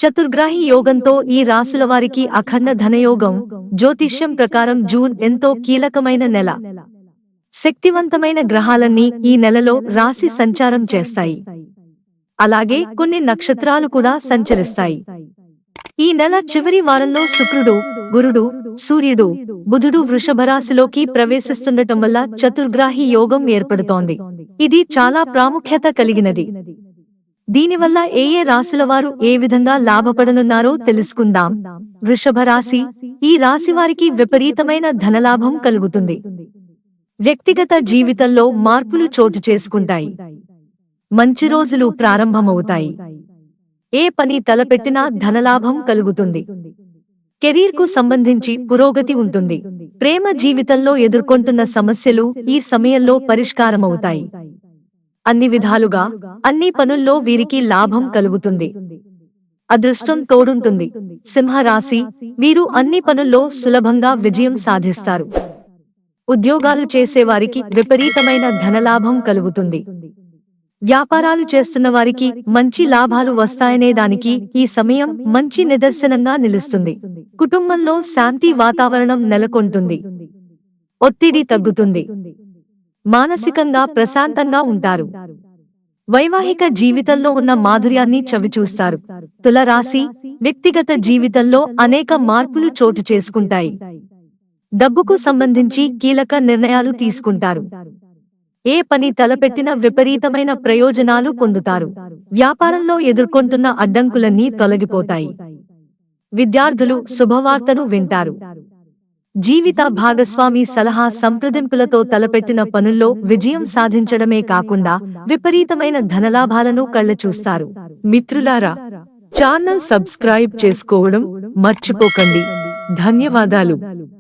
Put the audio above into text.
చతుర్గ్రాహి యోగంతో ఈ రాసుల వారికి అఖండ ధనయోగం. జ్యోతిష్యం ప్రకారం జూన్ ఎంతో కీలకమైన నెల. శక్తివంతమైన గ్రహాలన్నీ ఈ నెలలో రాశి సంచారం చేస్తాయి. అలాగే కొన్ని నక్షత్రాలు కూడా సంచరిస్తాయి. ఈ నెల చివరి వారంలో శుక్రుడు, గురుడు, సూర్యుడు, బుధుడు వృషభరాశిలోకి ప్రవేశిస్తుండటం వల్ల చతుర్గ్రాహి యోగం ఏర్పడుతోంది. ఇది చాలా ప్రాముఖ్యత కలిగినది. దీనివల్ల ఏ ఏ రాశుల వారు ఏ విధంగా లాభపడనున్నారో తెలుసుకుందాం. వృషభ రాశి. ఈ రాశి వారికి విపరీతమైన ధనలాభం కలుగుతుంది. వ్యక్తిగత జీవితంలో మార్పులు చోటు చేసుకుంటాయి. మంచి రోజులు ప్రారంభమవుతాయి. ఏ పని తలపెట్టినా ధనలాభం కలుగుతుంది. కెరీర్కు సంబంధించి పురోగతి ఉంటుంది. ప్రేమ జీవితంలో ఎదుర్కొంటున్న సమస్యలు ఈ సమయంలో పరిష్కారమవుతాయి. అన్ని విధాలుగా అన్ని పనుల్లో వీరికి లాభం కలుగుతుంది. అదృష్టం తోడుంటుంది. సింహరాశి. వీరు అన్ని పనుల్లో సులభంగా విజయం సాధిస్తారు. ఉద్యోగాలు చేసేవారికి విపరీతమైన ధనలాభం కలుగుతుంది. వ్యాపారాలు చేస్తున్న వారికి మంచి లాభాలు వస్తాయనే దానికి ఈ సమయం మంచి నిదర్శనంగా నిలుస్తుంది. కుటుంబంలో శాంతి వాతావరణం నెలకొంటుంది. ఒత్తిడి తగ్గుతుంది. మానసికంగా ప్రశాంతంగా ఉంటారు. వైవాహిక జీవితంలో ఉన్న మాధుర్యాన్ని చవిచూస్తారు. తులరాశి. వ్యక్తిగత జీవితంలో అనేక మార్పులు చోటు చేసుకుంటాయి. డబ్బుకు సంబంధించి కీలక నిర్ణయాలు తీసుకుంటారు. ఏ పని తలపెట్టిన విపరీతమైన ప్రయోజనాలు పొందుతారు. వ్యాపారంలో ఎదుర్కొంటున్న అడ్డంకులన్నీ తొలగిపోతాయి. విద్యార్థులు శుభవార్తను వింటారు. జీవిత భాగస్వామి సలహా సంప్రదింపులతో తలపెట్టిన పనుల్లో విజయం సాధించడమే కాకుండా విపరీతమైన ధనలాభాలను కళ్ళచూస్తారు. మిత్రులారా, ఛానల్ సబ్స్క్రైబ్ చేసుకోవడం మర్చిపోకండి. ధన్యవాదాలు.